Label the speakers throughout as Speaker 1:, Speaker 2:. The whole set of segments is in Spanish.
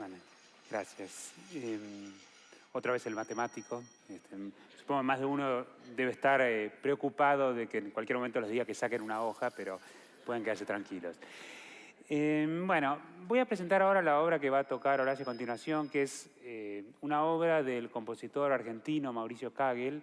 Speaker 1: Vale, gracias. Otra vez el matemático. Supongo que más de uno debe estar preocupado de que en cualquier momento les diga que saquen una hoja, pero pueden quedarse tranquilos. Bueno, voy a presentar ahora la obra que va a tocar Horacio a continuación, que es una obra del compositor argentino Mauricio Kagel.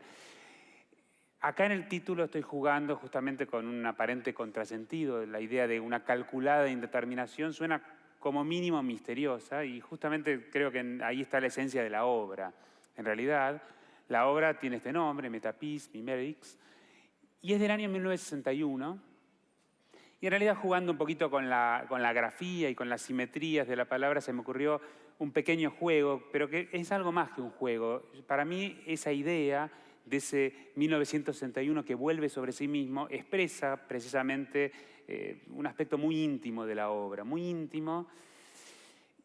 Speaker 1: Acá en el título estoy jugando justamente con un aparente contrasentido. La idea de una calculada indeterminación suena como mínimo misteriosa y justamente creo que ahí está la esencia de la obra. En realidad, la obra tiene este nombre, Metapis Mimerics, y es del año 1961. Y en realidad, jugando un poquito con la grafía y con las simetrías de la palabra, se me ocurrió un pequeño juego, pero que es algo más que un juego. Para mí, esa idea de ese 1961 que vuelve sobre sí mismo expresa precisamente un aspecto muy íntimo de la obra, muy íntimo,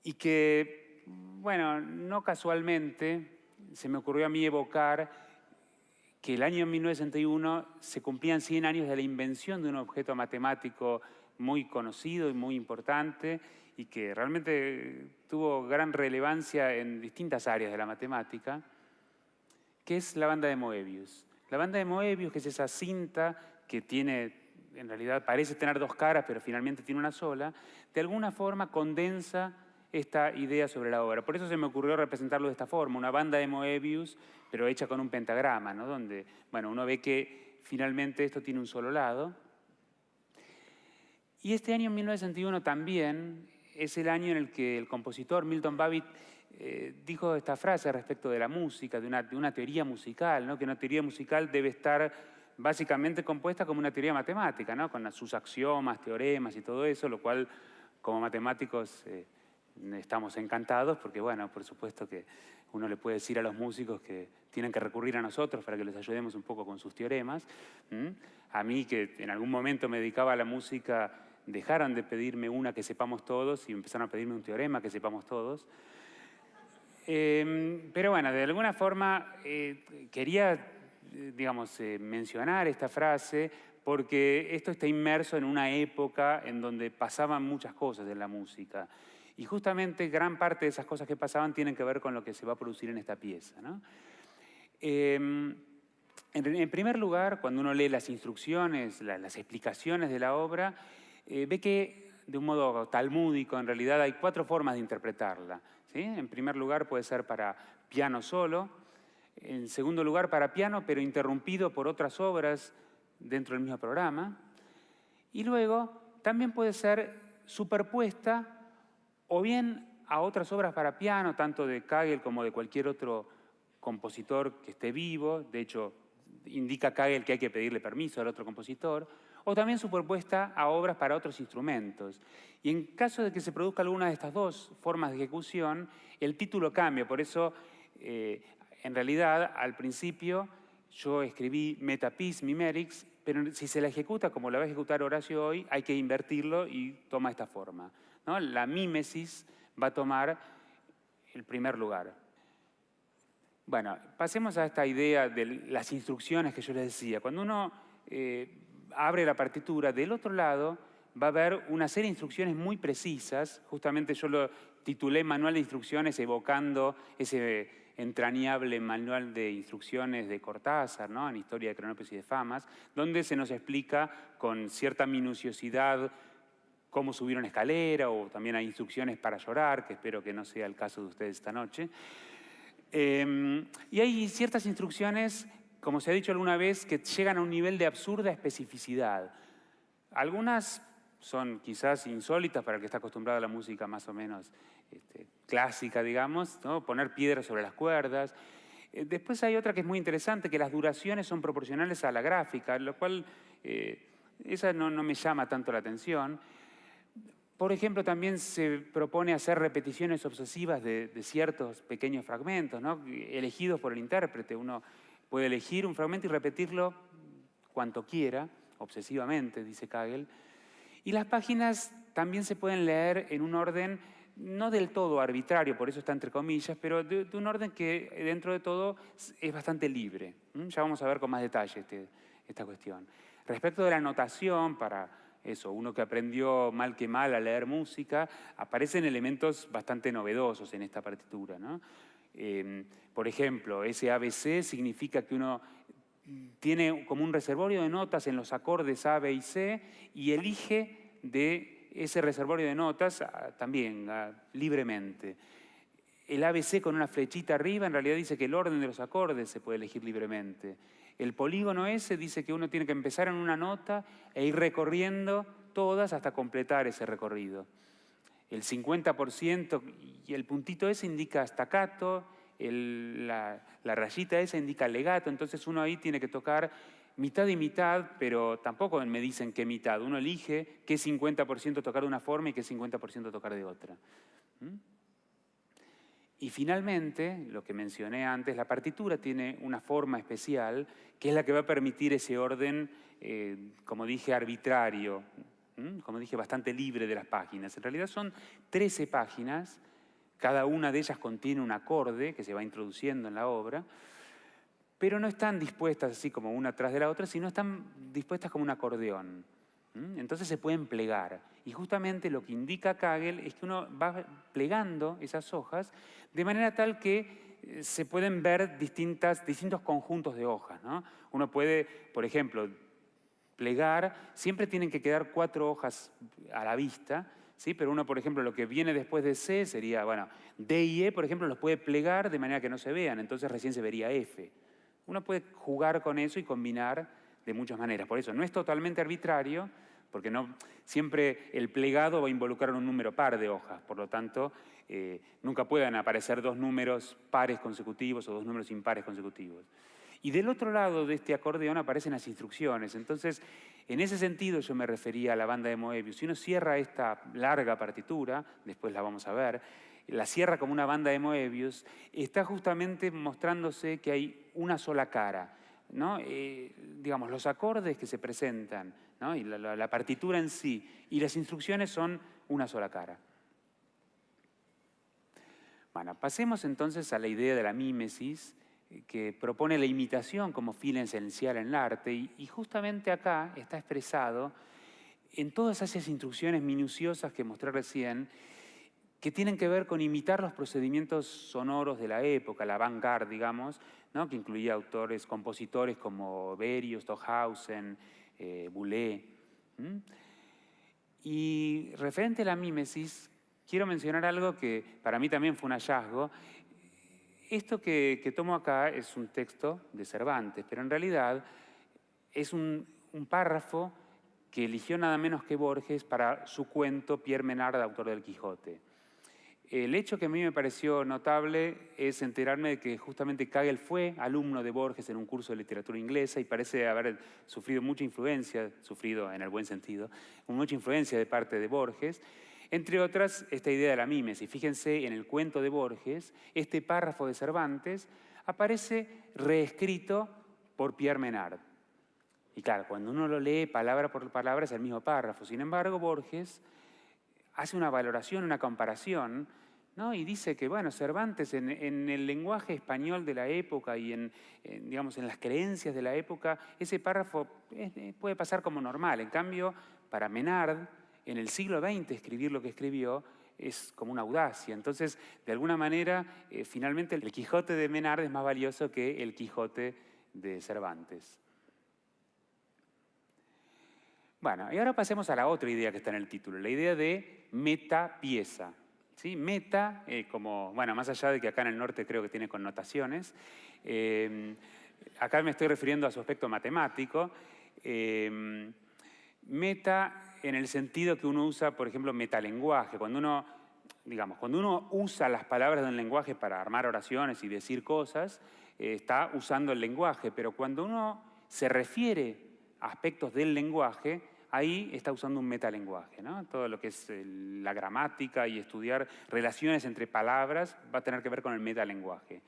Speaker 1: y que, bueno, no casualmente se me ocurrió a mí evocar que el año 1961 se cumplían 100 años de la invención de un objeto matemático muy conocido y muy importante y que realmente tuvo gran relevancia en distintas áreas de la matemática, que es la banda de Moebius. La banda de Moebius, que es esa cinta que tiene, en realidad parece tener dos caras, pero finalmente tiene una sola, de alguna forma condensa esta idea sobre la obra. Por eso se me ocurrió representarlo de esta forma, una banda de Moebius, pero hecha con un pentagrama, ¿no? Donde, bueno, uno ve que finalmente esto tiene un solo lado. Y este año 1961 también es el año en el que el compositor Milton Babbitt dijo esta frase respecto de la música, de una teoría musical, ¿no? Que una teoría musical debe estar básicamente compuesta como una teoría matemática, ¿no? Con sus axiomas, teoremas y todo eso, lo cual como matemáticos estamos encantados porque, bueno, por supuesto que uno le puede decir a los músicos que tienen que recurrir a nosotros para que les ayudemos un poco con sus teoremas. A mí, que en algún momento me dedicaba a la música, dejaron de pedirme una que sepamos todos y empezaron a pedirme un teorema que sepamos todos. Pero bueno, de alguna forma quería, digamos, mencionar esta frase porque esto está inmerso en una época en donde pasaban muchas cosas en la música. Y justamente gran parte de esas cosas que pasaban tienen que ver con lo que se va a producir en esta pieza, ¿no? En primer lugar, cuando uno lee las instrucciones, las explicaciones de la obra, ve que de un modo talmúdico en realidad hay 4 formas de interpretarla, ¿sí? En primer lugar puede ser para piano solo, en segundo lugar para piano pero interrumpido por otras obras dentro del mismo programa, y luego también puede ser superpuesta o bien a otras obras para piano, tanto de Kagel como de cualquier otro compositor que esté vivo. De hecho, indica Kagel que hay que pedirle permiso al otro compositor, o también superpuesta a obras para otros instrumentos. Y en caso de que se produzca alguna de estas dos formas de ejecución, el título cambia. Por eso, en realidad, al principio yo escribí Metapis Mimerics, pero si se la ejecuta como la va a ejecutar Horacio hoy, hay que invertirlo y toma esta forma, ¿no? La mímesis va a tomar el primer lugar. Bueno, pasemos a esta idea de las instrucciones que yo les decía. Cuando uno abre la partitura, del otro lado va a haber una serie de instrucciones muy precisas. Justamente yo lo titulé Manual de Instrucciones, evocando ese entrañable manual de instrucciones de Cortázar, ¿no? En Historia de Cronopes y de Famas, donde se nos explica con cierta minuciosidad cómo subir una escalera, o también hay instrucciones para llorar, que espero que no sea el caso de ustedes esta noche. Y hay ciertas instrucciones, como se ha dicho alguna vez, que llegan a un nivel de absurda especificidad. Algunas son quizás insólitas para el que está acostumbrado a la música más o menos clásica, digamos, ¿no? Poner piedras sobre las cuerdas. Después hay otra que es muy interesante, que las duraciones son proporcionales a la gráfica, lo cual esa no me llama tanto la atención. Por ejemplo, también se propone hacer repeticiones obsesivas de ciertos pequeños fragmentos, ¿no? Elegidos por el intérprete. Uno puede elegir un fragmento y repetirlo cuanto quiera, obsesivamente, dice Kagel. Y las páginas también se pueden leer en un orden no del todo arbitrario, por eso está entre comillas, pero de un orden que dentro de todo es bastante libre. Ya vamos a ver con más detalle esta cuestión. Respecto de la notación para eso, uno que aprendió mal que mal a leer música, aparecen elementos bastante novedosos en esta partitura, ¿no? Por ejemplo, ese ABC significa que uno tiene como un reservorio de notas en los acordes A, B y C y elige de ese reservorio de notas también libremente. El ABC con una flechita arriba en realidad dice que el orden de los acordes se puede elegir libremente. El polígono ese dice que uno tiene que empezar en una nota e ir recorriendo todas hasta completar ese recorrido. El 50% y el puntito ese indica staccato, la rayita esa indica legato, entonces uno ahí tiene que tocar mitad y mitad, pero tampoco me dicen qué mitad. Uno elige qué 50% tocar de una forma y qué 50% tocar de otra. Y finalmente, lo que mencioné antes, la partitura tiene una forma especial que es la que va a permitir ese orden, como dije, arbitrario, como dije, bastante libre de las páginas. En realidad son 13 páginas, cada una de ellas contiene un acorde que se va introduciendo en la obra, pero no están dispuestas así como una tras de la otra, sino están dispuestas como un acordeón. Entonces se pueden plegar. Y justamente lo que indica Kagel es que uno va plegando esas hojas de manera tal que se pueden ver distintos conjuntos de hojas, ¿no? Uno puede, por ejemplo, plegar, siempre tienen que quedar 4 hojas a la vista, ¿sí? Pero uno, por ejemplo, lo que viene después de C sería, bueno, D y E, por ejemplo, los puede plegar de manera que no se vean, entonces recién se vería F. Uno puede jugar con eso y combinar de muchas maneras. Por eso no es totalmente arbitrario, porque no, siempre el plegado va a involucrar un número par de hojas, por lo tanto, nunca puedan aparecer 2 números pares consecutivos o 2 números impares consecutivos. Y del otro lado de este acordeón aparecen las instrucciones. Entonces, en ese sentido yo me refería a la banda de Moebius. Si uno cierra esta larga partitura, después la vamos a ver, la cierra como una banda de Moebius, está justamente mostrándose que hay una sola cara, ¿no? Digamos, los acordes que se presentan, ¿no? Y la partitura en sí y las instrucciones son una sola cara. Bueno, pasemos entonces a la idea de la mímesis, que propone la imitación como fin esencial en el arte, y justamente acá está expresado en todas esas instrucciones minuciosas que mostré recién, que tienen que ver con imitar los procedimientos sonoros de la época, la avant-garde, digamos, ¿no? Que incluía autores, compositores como Berio, Stockhausen, Boulez. Y referente a la mímesis, quiero mencionar algo que para mí también fue un hallazgo. Esto que tomo acá es un texto de Cervantes, pero en realidad es un párrafo que eligió nada menos que Borges para su cuento Pierre Menard, autor del Quijote. El hecho que a mí me pareció notable es enterarme de que justamente Kagel fue alumno de Borges en un curso de literatura inglesa y parece haber sufrido mucha influencia, sufrido en el buen sentido, mucha influencia de parte de Borges, entre otras esta idea de la mímesis. Fíjense, en el cuento de Borges, este párrafo de Cervantes aparece reescrito por Pierre Menard. Y claro, cuando uno lo lee palabra por palabra es el mismo párrafo. Sin embargo, Borges hace una valoración, una comparación, ¿no? Y dice que, bueno, Cervantes en el lenguaje español de la época y digamos, en las creencias de la época, ese párrafo puede pasar como normal. En cambio, para Menard, en el siglo XX escribir lo que escribió es como una audacia. Entonces, de alguna manera, finalmente el Quijote de Menard es más valioso que el Quijote de Cervantes. Bueno, y ahora pasemos a la otra idea que está en el título, la idea de metapieza. ¿Sí? Meta, como, bueno, más allá de que acá en el norte creo que tiene connotaciones, acá me estoy refiriendo a su aspecto matemático. Meta en el sentido que uno usa, por ejemplo, metalenguaje. Cuando uno usa las palabras de un lenguaje para armar oraciones y decir cosas, está usando el lenguaje, pero cuando uno se refiere a aspectos del lenguaje, ahí está usando un metalenguaje, ¿no? Todo lo que es la gramática y estudiar relaciones entre palabras va a tener que ver con el metalenguaje.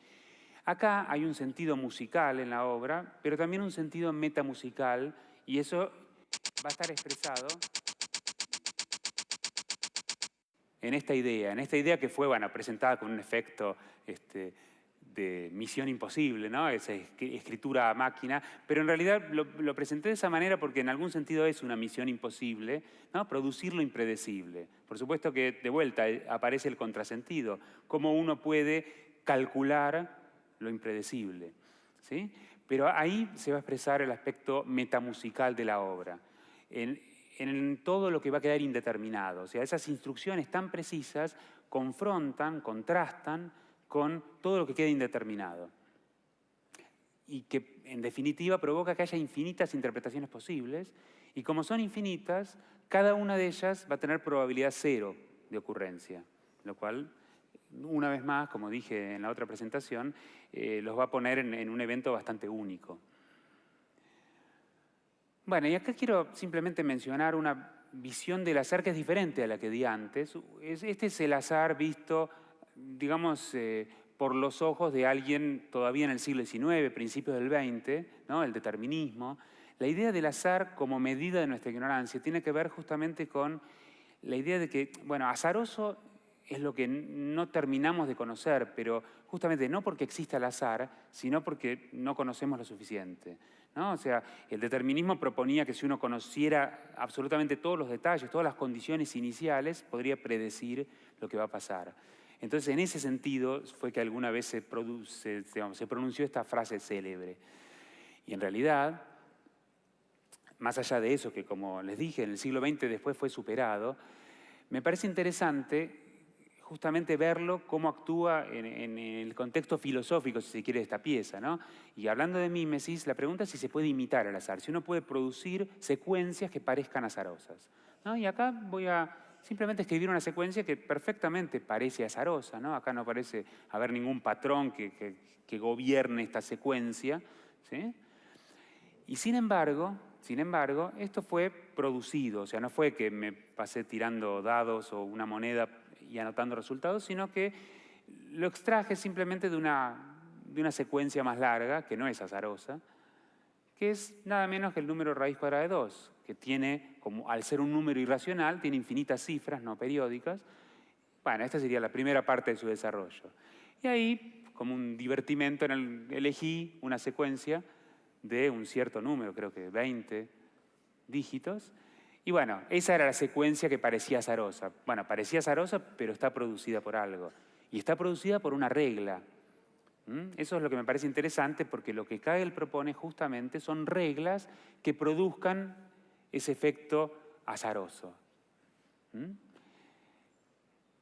Speaker 1: Acá hay un sentido musical en la obra, pero también un sentido metamusical, y eso va a estar expresado en esta idea que fue, bueno, presentada con un efecto de Misión Imposible, ¿no? Esa escritura a máquina, pero en realidad lo presenté de esa manera porque en algún sentido es una misión imposible, ¿no? Producir lo impredecible. Por supuesto que de vuelta aparece el contrasentido, cómo uno puede calcular lo impredecible, ¿sí? Pero ahí se va a expresar el aspecto metamusical de la obra, en todo lo que va a quedar indeterminado. O sea, esas instrucciones tan precisas confrontan, contrastan con todo lo que queda indeterminado. Y que, en definitiva, provoca que haya infinitas interpretaciones posibles. Y como son infinitas, cada una de ellas va a tener probabilidad cero de ocurrencia. Lo cual, una vez más, como dije en la otra presentación, los va a poner en un evento bastante único. Bueno, y acá quiero simplemente mencionar una visión del azar que es diferente a la que di antes. Este es el azar visto, digamos, por los ojos de alguien todavía en el siglo XIX, principios del XX, ¿no? El determinismo. La idea del azar como medida de nuestra ignorancia tiene que ver justamente con la idea de que, bueno, azaroso es lo que no terminamos de conocer, pero justamente no porque exista el azar, sino porque no conocemos lo suficiente, ¿no? O sea, el determinismo proponía que si uno conociera absolutamente todos los detalles, todas las condiciones iniciales, podría predecir lo que va a pasar. Entonces, en ese sentido fue que alguna vez se pronunció esta frase célebre. Y en realidad, más allá de eso, que como les dije, en el siglo XX después fue superado, me parece interesante justamente verlo cómo actúa en el contexto filosófico, si se quiere, de esta pieza, ¿no? Y hablando de mímesis, la pregunta es si se puede imitar al azar, si uno puede producir secuencias que parezcan azarosas, ¿no? Y acá voy a simplemente escribir una secuencia que perfectamente parece azarosa, ¿no? Acá no parece haber ningún patrón que gobierne esta secuencia, ¿sí? Y sin embargo, esto fue producido, o sea, no fue que me pasé tirando dados o una moneda y anotando resultados, sino que lo extraje simplemente de una secuencia más larga, que no es azarosa, que es nada menos que el número raíz cuadrada de 2, que tiene, como al ser un número irracional, tiene infinitas cifras no periódicas. Bueno, esta sería la primera parte de su desarrollo. Y ahí, como un divertimento, elegí una secuencia de un cierto número, creo que 20 dígitos. Y bueno, esa era la secuencia que parecía azarosa. Bueno, parecía azarosa, pero está producida por algo. Y está producida por una regla. Eso es lo que me parece interesante, porque lo que Kagel propone justamente son reglas que produzcan ese efecto azaroso.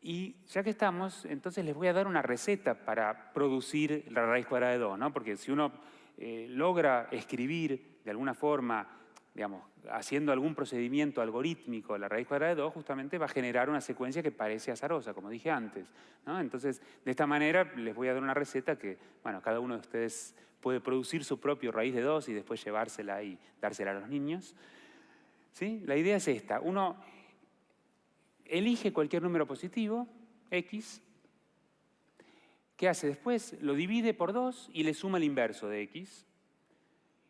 Speaker 1: Y ya que estamos, entonces les voy a dar una receta para producir la raíz cuadrada de 2, ¿no? Porque si uno logra escribir de alguna forma, digamos, haciendo algún procedimiento algorítmico la raíz cuadrada de 2, justamente va a generar una secuencia que parece azarosa, como dije antes, ¿no? Entonces, de esta manera les voy a dar una receta que, bueno, cada uno de ustedes puede producir su propio raíz de 2 y después llevársela y dársela a los niños, ¿sí? La idea es esta. Uno elige cualquier número positivo, x. ¿Qué hace después? Lo divide por 2 y le suma el inverso de x.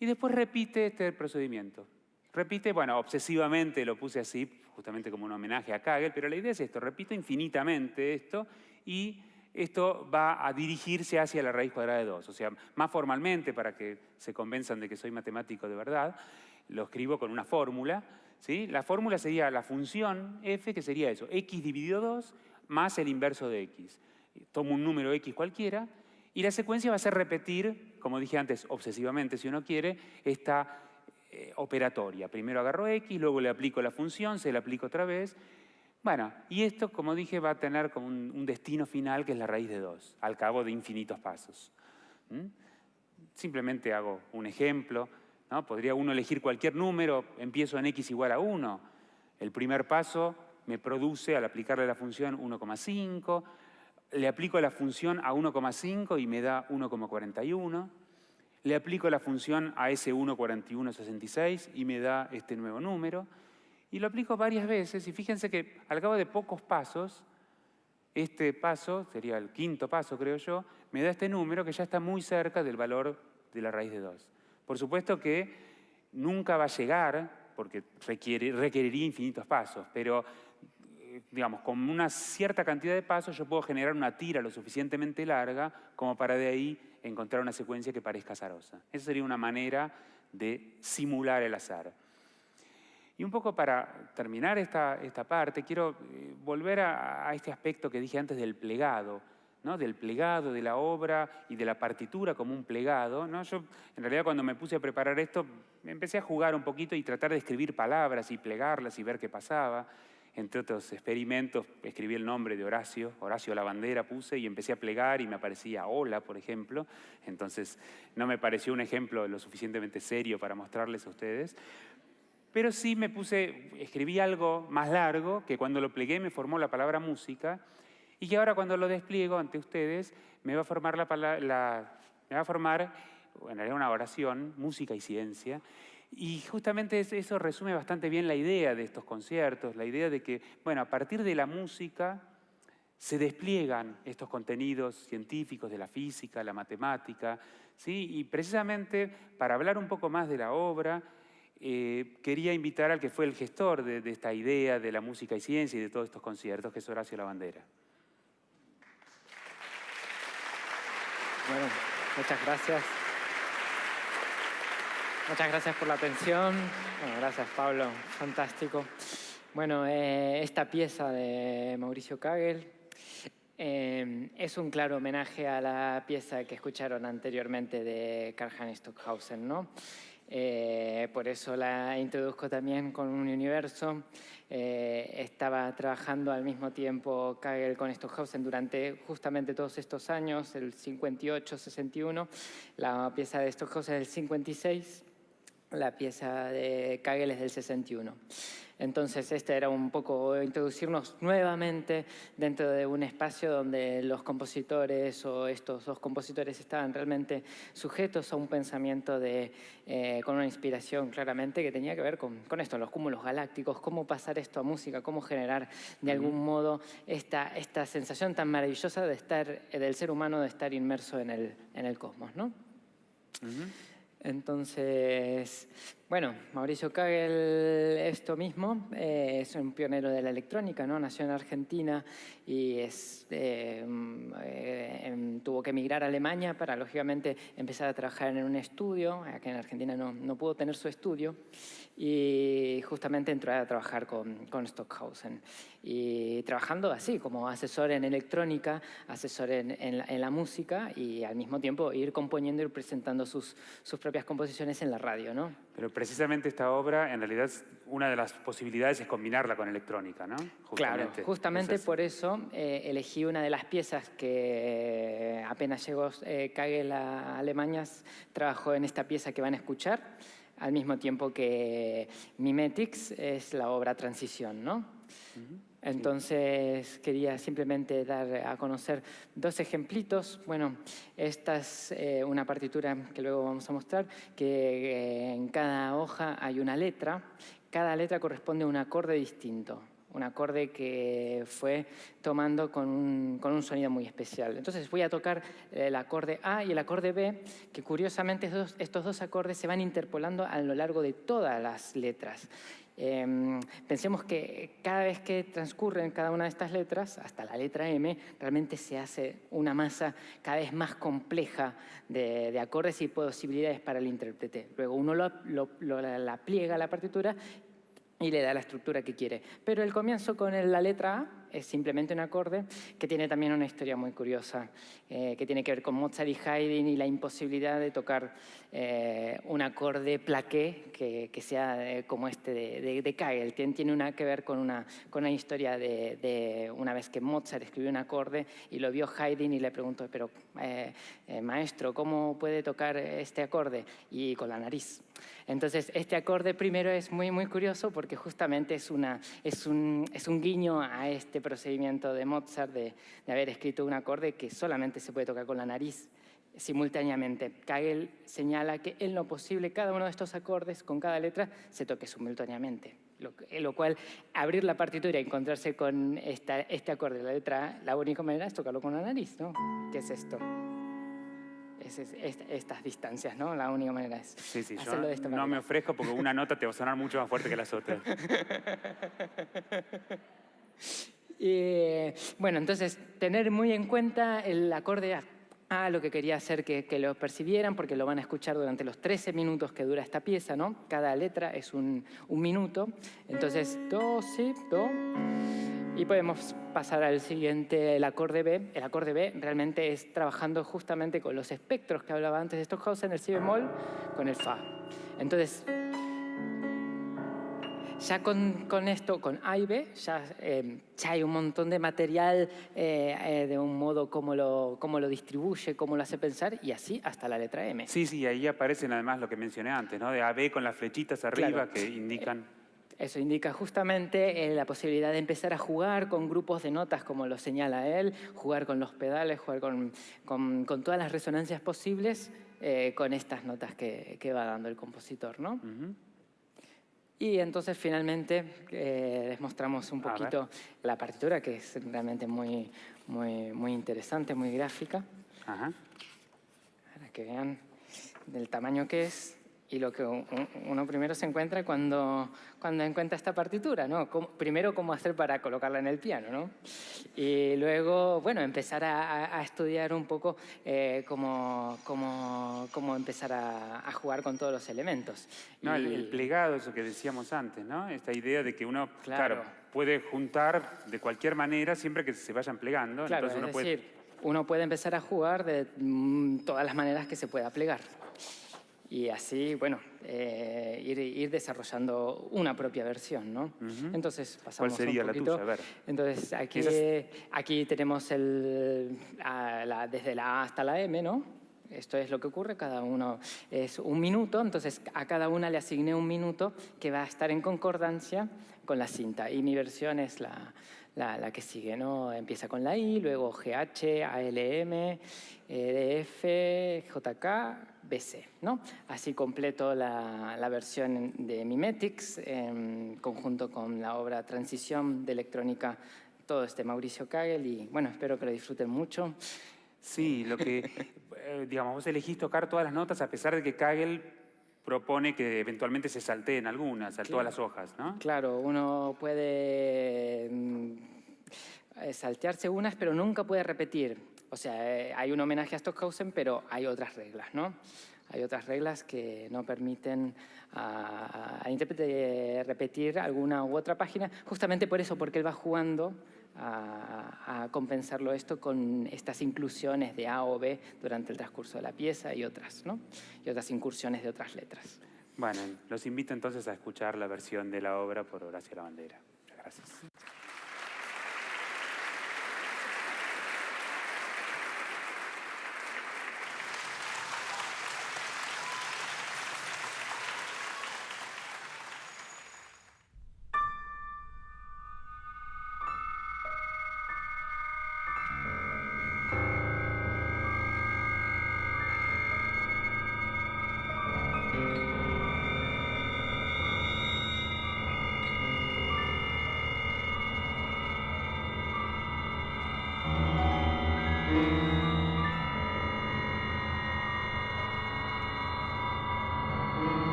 Speaker 1: Y después repite este procedimiento. Repite, bueno, obsesivamente lo puse así, justamente como un homenaje a Kagel, pero la idea es esto, repite infinitamente esto y esto va a dirigirse hacia la raíz cuadrada de 2. O sea, más formalmente, para que se convenzan de que soy matemático de verdad, lo escribo con una fórmula, ¿sí? La fórmula sería la función f, que sería eso, x dividido 2 más el inverso de x. Tomo un número x cualquiera y la secuencia va a ser repetir, como dije antes, obsesivamente, si uno quiere, esta operatoria. Primero agarro x, luego le aplico la función, se la aplico otra vez. Bueno, y esto, como dije, va a tener como un destino final que es la raíz de 2, al cabo de infinitos pasos. Simplemente hago un ejemplo, ¿no? Podría uno elegir cualquier número, empiezo en x igual a 1. El primer paso me produce, al aplicarle la función, 1,5. Le aplico la función a 1,5 y me da 1,41. Le aplico la función a ese 1,4166 y me da este nuevo número. Y lo aplico varias veces y fíjense que al cabo de pocos pasos, este paso, sería el quinto paso creo yo, me da este número que ya está muy cerca del valor de la raíz de 2. Por supuesto que nunca va a llegar, porque requeriría infinitos pasos, pero digamos, con una cierta cantidad de pasos yo puedo generar una tira lo suficientemente larga como para de ahí encontrar una secuencia que parezca azarosa. Esa sería una manera de simular el azar. Y un poco para terminar esta parte, quiero volver a este aspecto que dije antes del plegado, ¿no? Del plegado, de la obra y de la partitura como un plegado, ¿no? Yo, en realidad, cuando me puse a preparar esto, empecé a jugar un poquito y tratar de escribir palabras y plegarlas y ver qué pasaba. Entre otros experimentos, escribí el nombre de Horacio Lavandera puse y empecé a plegar y me aparecía hola, por ejemplo. Entonces, no me pareció un ejemplo lo suficientemente serio para mostrarles a ustedes. Pero sí escribí algo más largo, que cuando lo plegué me formó la palabra música, y que ahora cuando lo despliego ante ustedes me va a formar en realidad una oración, música y ciencia, y justamente eso resume bastante bien la idea de estos conciertos, la idea de que, bueno, a partir de la música se despliegan estos contenidos científicos de la física, la matemática, ¿sí? Y precisamente para hablar un poco más de la obra, quería invitar al que fue el gestor de esta idea de la música y ciencia y de todos estos conciertos, que es Horacio Lavandera.
Speaker 2: Bueno, muchas gracias. Muchas gracias por la atención. Bueno, gracias, Pablo. Fantástico. Bueno, esta pieza de Mauricio Kagel es un claro homenaje a la pieza que escucharon anteriormente de Karl-Heinz Stockhausen, ¿no? Por eso la introduzco también con un universo. Estaba trabajando al mismo tiempo Kagel con Stockhausen durante justamente todos estos años, el 58, 61. La pieza de Stockhausen es del 56, la pieza de Kagel es del 61. Entonces, este era un poco introducirnos nuevamente dentro de un espacio donde los compositores o estos dos compositores estaban realmente sujetos a un pensamiento con una inspiración claramente que tenía que ver con esto, los cúmulos galácticos, cómo pasar esto a música, cómo generar de algún modo esta sensación tan maravillosa del ser humano de estar inmerso en el cosmos, ¿no? Entonces, bueno, Mauricio Kagel, esto mismo, es un pionero de la electrónica, ¿no? Nació en Argentina y tuvo que emigrar a Alemania para, lógicamente, empezar a trabajar en un estudio. Acá en Argentina no pudo tener su estudio y justamente entró a trabajar con Stockhausen. Y trabajando así, como asesor en electrónica, asesor en la música y al mismo tiempo ir componiendo y presentando sus propias composiciones en la radio, ¿no?
Speaker 1: Pero precisamente esta obra, en realidad, una de las posibilidades es combinarla con electrónica, ¿no?
Speaker 2: Claro, justamente por eso elegí una de las piezas que apenas llegó Kagel a Alemania, trabajó en esta pieza que van a escuchar, al mismo tiempo que Mimetics es la obra Transición, ¿no? Entonces quería simplemente dar a conocer dos ejemplitos. Bueno, esta es una partitura que luego vamos a mostrar, que en cada hoja hay una letra. Cada letra corresponde a un acorde distinto, un acorde que fue tomando con un sonido muy especial. Entonces voy a tocar el acorde A y el acorde B, que curiosamente estos dos acordes se van interpolando a lo largo de todas las letras. Pensemos que cada vez que transcurren cada una de estas letras, hasta la letra M, realmente se hace una masa cada vez más compleja de acordes y posibilidades para el intérprete. Luego uno la pliega a la partitura y le da la estructura que quiere. Pero el comienzo con la letra A es simplemente un acorde que tiene también una historia muy curiosa, que tiene que ver con Mozart y Haydn y la imposibilidad de tocar un acorde plaqué que sea como este de Kagel. Tiene que ver con una historia de una vez que Mozart escribió un acorde y lo vio Haydn y le preguntó, pero maestro, ¿cómo puede tocar este acorde? Y con la nariz. Entonces, este acorde primero es muy, muy curioso porque justamente es un guiño a este procedimiento de Mozart de haber escrito un acorde que solamente se puede tocar con la nariz simultáneamente. Kagel señala que en lo posible cada uno de estos acordes con cada letra se toque simultáneamente. Lo cual, abrir la partitura y encontrarse con este acorde de la letra A, la única manera es tocarlo con la nariz, ¿no? ¿Qué es esto? Estas distancias, ¿no? La única manera es hacerlo de esta manera.
Speaker 1: No me ofrezco porque una nota te va a sonar mucho más fuerte que las otras.
Speaker 2: Bueno, entonces, tener muy en cuenta el acorde A, lo que quería hacer que lo percibieran, porque lo van a escuchar durante los 13 minutos que dura esta pieza, ¿no? Cada letra es un minuto. Entonces, do, si, do. Y podemos pasar al siguiente, el acorde B. El acorde B realmente es trabajando justamente con los espectros que hablaba antes de Stockhausen, el si bemol con el fa. Entonces, ya con esto, con A y B, ya hay un montón de material de un modo cómo lo distribuye, cómo lo hace pensar, y así hasta la letra M.
Speaker 1: Sí, ahí aparecen además lo que mencioné antes, ¿no? De A, B con las flechitas arriba,
Speaker 2: Claro.
Speaker 1: que indican...
Speaker 2: Eso indica justamente la posibilidad de empezar a jugar con grupos de notas, como lo señala él, jugar con los pedales, jugar con todas las resonancias posibles con estas notas que va dando el compositor, ¿no? Y entonces finalmente les mostramos un poquito la partitura, que es realmente muy interesante, muy gráfica.
Speaker 1: Ajá.
Speaker 2: Para que vean del tamaño que es y lo que uno primero se encuentra cuando encuentra esta partitura, ¿no? Primero, cómo hacer para colocarla en el piano, ¿no? Y luego, bueno, empezar a estudiar un poco cómo empezar a jugar con todos los elementos.
Speaker 1: No, el plegado, eso que decíamos antes, ¿no? Esta idea de que uno,
Speaker 2: claro,
Speaker 1: puede juntar de cualquier manera siempre que se vayan plegando.
Speaker 2: Claro,
Speaker 1: entonces
Speaker 2: es decir, uno puede empezar a jugar de todas las maneras que se pueda plegar. Y así, bueno, ir desarrollando una propia versión, ¿no? Entonces, pasamos
Speaker 1: ¿Cuál sería
Speaker 2: un poquito.
Speaker 1: la tuya? A ver.
Speaker 2: Entonces, aquí tenemos desde la A hasta la M, ¿no? Esto es lo que ocurre, cada uno es un minuto, entonces a cada una le asigné un minuto que va a estar en concordancia con la cinta. Y mi versión es la que sigue, ¿no? Empieza con la I, luego GH, ALM, DF, JK, BC, ¿no? Así completo la versión de Mimetics en conjunto con la obra Transición de Electrónica, todo Mauricio Kagel, y bueno, espero que lo disfruten mucho.
Speaker 1: Sí, lo que, digamos, vos elegís tocar todas las notas a pesar de que Kagel propone que eventualmente se salteen algunas, a todas las hojas, ¿no?
Speaker 2: Claro, uno puede saltearse unas, pero nunca puede repetir. O sea, hay un homenaje a Stockhausen, pero hay otras reglas, ¿no? Hay otras reglas que no permiten al intérprete repetir alguna u otra página, justamente por eso, porque él va jugando a compensarlo esto con estas inclusiones de A o B durante el transcurso de la pieza y otras, ¿no? Y otras incursiones de otras letras.
Speaker 1: Bueno, los invito entonces a escuchar la versión de la obra por Horacio Lavandera. Muchas gracias.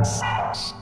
Speaker 3: Sauce.